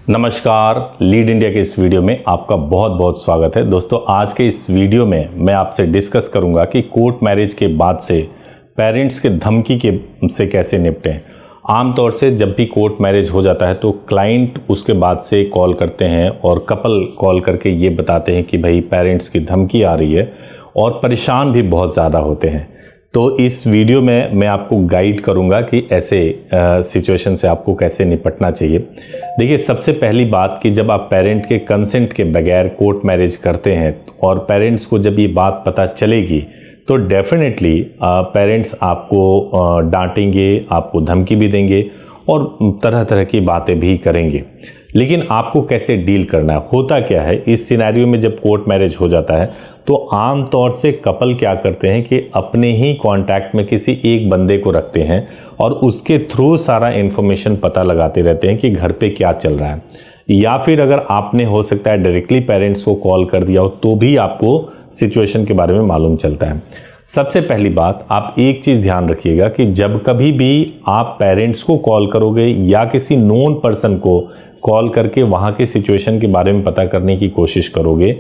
नमस्कार, lead India के इस वीडियो में आपका बहुत बहुत स्वागत है। दोस्तों, आज के इस वीडियो में मैं आपसे डिस्कस करूंगा कि कोर्ट मैरिज के बाद से पेरेंट्स के धमकी के से कैसे निपटें। आमतौर से जब भी कोर्ट मैरिज हो जाता है तो क्लाइंट उसके बाद से कॉल करते हैं और कपल कॉल करके ये बताते हैं कि भाई पेरेंट्स की धमकी आ रही है और परेशान भी बहुत ज़्यादा होते हैं। तो इस वीडियो में मैं आपको गाइड करूंगा कि ऐसे सिचुएशन से आपको कैसे निपटना चाहिए। देखिए, सबसे पहली बात कि जब आप पेरेंट के कंसेंट के बगैर कोर्ट मैरिज करते हैं और पेरेंट्स को जब ये बात पता चलेगी तो डेफिनेटली पेरेंट्स आपको डांटेंगे, आपको धमकी भी देंगे और तरह तरह की बातें भी करेंगे। लेकिन आपको कैसे डील करना है, होता क्या है इस सिनेरियो में जब कोर्ट मैरिज हो जाता है तो आम तौर से कपल क्या करते हैं कि अपने ही कांटेक्ट में किसी एक बंदे को रखते हैं और उसके थ्रू सारा इन्फॉर्मेशन पता लगाते रहते हैं कि घर पे क्या चल रहा है। या फिर अगर आपने हो सकता है डायरेक्टली पेरेंट्स को कॉल कर दिया हो तो भी आपको सिचुएशन के बारे में मालूम चलता है। सबसे पहली बात, आप एक चीज़ ध्यान रखिएगा कि जब कभी भी आप पेरेंट्स को कॉल करोगे या किसी नोन पर्सन को कॉल करके वहाँ के सिचुएशन के बारे में पता करने की कोशिश करोगे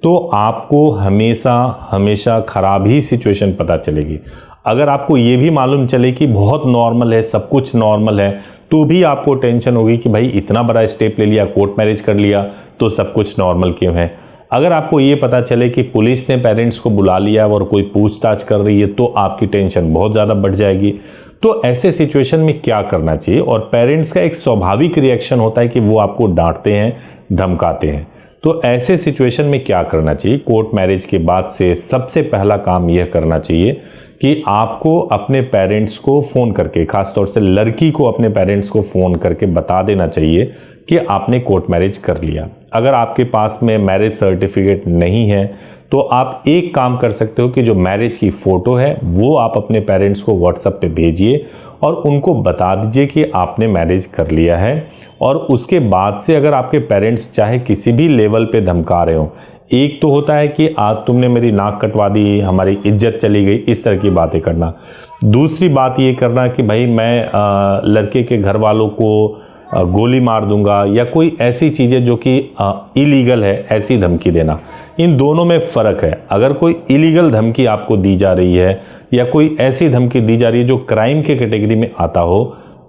तो आपको हमेशा खराब ही सिचुएशन पता चलेगी। अगर आपको ये भी मालूम चले कि बहुत नॉर्मल है, सब कुछ नॉर्मल है, तो भी आपको टेंशन होगी कि भाई इतना बड़ा स्टेप ले लिया, कोर्ट मैरिज कर लिया, तो सब कुछ नॉर्मल क्यों है। अगर आपको ये पता चले कि पुलिस ने पेरेंट्स को बुला लिया और कोई पूछताछ कर रही है तो आपकी टेंशन बहुत ज़्यादा बढ़ जाएगी। तो ऐसे सिचुएशन में क्या करना चाहिए, और पेरेंट्स का एक स्वाभाविक रिएक्शन होता है कि वो आपको डांटते हैं, धमकाते हैं। तो ऐसे सिचुएशन में क्या करना चाहिए, कोर्ट मैरिज के बाद से सबसे पहला काम यह करना चाहिए कि आपको अपने पेरेंट्स को फ़ोन करके, खासतौर से लड़की को अपने पेरेंट्स को फ़ोन करके बता देना चाहिए कि आपने कोर्ट मैरिज कर लिया। अगर आपके पास में मैरिज सर्टिफिकेट नहीं है तो आप एक काम कर सकते हो कि जो मैरिज की फ़ोटो है वो आप अपने पेरेंट्स को व्हाट्सएप पे भेजिए और उनको बता दीजिए कि आपने मैरिज कर लिया है। और उसके बाद से अगर आपके पेरेंट्स चाहे किसी भी लेवल पे धमका रहे हो, एक तो होता है कि आज तुमने मेरी नाक कटवा दी, हमारी इज्जत चली गई, इस तरह की बातें करना। दूसरी बात ये करना कि भाई मैं लड़के के घर वालों को गोली मार दूंगा या कोई ऐसी चीज़ें जो कि इलीगल है, ऐसी धमकी देना। इन दोनों में फ़र्क है। अगर कोई इलीगल धमकी आपको दी जा रही है या कोई ऐसी धमकी दी जा रही है जो क्राइम के कैटेगरी में आता हो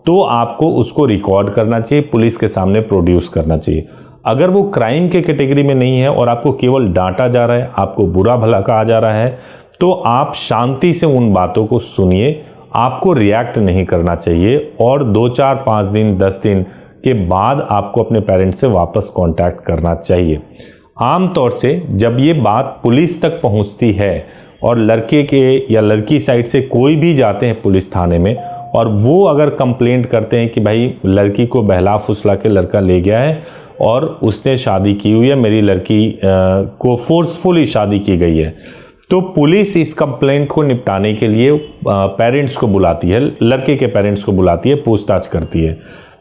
तो आपको उसको रिकॉर्ड करना चाहिए, पुलिस के सामने प्रोड्यूस करना चाहिए। अगर वो क्राइम के कैटेगरी में नहीं है और आपको केवल डांटा जा रहा है, आपको बुरा भला कहा जा रहा है, तो आप शांति से उन बातों को सुनिए। आपको रिएक्ट नहीं करना चाहिए और 2, 4, 5 दिन 10 दिन के बाद आपको अपने पेरेंट्स से वापस कांटेक्ट करना चाहिए। आमतौर से जब ये बात पुलिस तक पहुंचती है और लड़के के या लड़की साइड से कोई भी जाते हैं पुलिस थाने में और वो अगर कंप्लेंट करते हैं कि भाई लड़की को बहला फुसला के लड़का ले गया है और उसने शादी की हुई है, मेरी लड़की को फोर्सफुली शादी की गई है, तो पुलिस इस कंप्लेंट को निपटाने के लिए पेरेंट्स को बुलाती है, लड़के के पेरेंट्स को बुलाती है, पूछताछ करती है।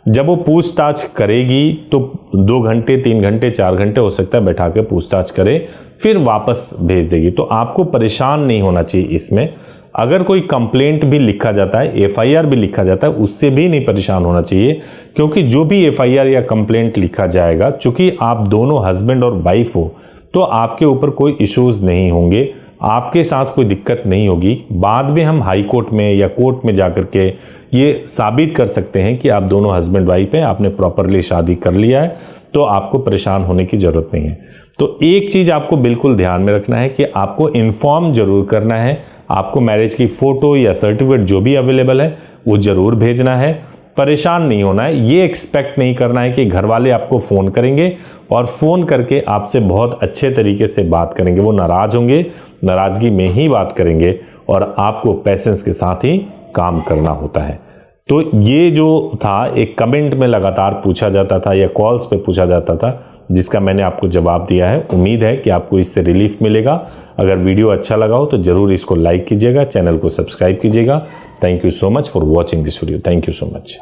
जब वो पूछताछ करेगी तो 2 घंटे 3 घंटे 4 घंटे हो सकता है बैठा के पूछताछ करे, फिर वापस भेज देगी। तो आपको परेशान नहीं होना चाहिए इसमें। अगर कोई कंप्लेंट भी लिखा जाता है, एफआईआर भी लिखा जाता है, उससे भी नहीं परेशान होना चाहिए, क्योंकि जो भी एफआईआर या कंप्लेंट लिखा जाएगा, चूंकि आप दोनों हस्बैंड और वाइफ हो तो आपके ऊपर कोई इश्यूज नहीं होंगे, आपके साथ कोई दिक्कत नहीं होगी। बाद में हम हाई कोर्ट में या कोर्ट में जाकर के ये साबित कर सकते हैं कि आप दोनों हस्बैंड वाइफ हैं, आपने प्रॉपरली शादी कर लिया है, तो आपको परेशान होने की ज़रूरत नहीं है। तो एक चीज़ आपको बिल्कुल ध्यान में रखना है कि आपको इन्फॉर्म जरूर करना है, आपको मैरिज की फ़ोटो या सर्टिफिकेट जो भी अवेलेबल है वो ज़रूर भेजना है। परेशान नहीं होना है, ये एक्सपेक्ट नहीं करना है कि घर वाले आपको फ़ोन करेंगे और फ़ोन करके आपसे बहुत अच्छे तरीके से बात करेंगे। वो नाराज़ होंगे, नाराज़गी में ही बात करेंगे और आपको पेशेंस के साथ ही काम करना होता है। तो ये जो था, एक कमेंट में लगातार पूछा जाता था या कॉल्स पे पूछा जाता था, जिसका मैंने आपको जवाब दिया है। उम्मीद है कि आपको इससे रिलीफ मिलेगा। अगर वीडियो अच्छा लगा हो तो ज़रूर इसको लाइक कीजिएगा, चैनल को सब्सक्राइब कीजिएगा। Thank you so much for watching this video. Thank you so much.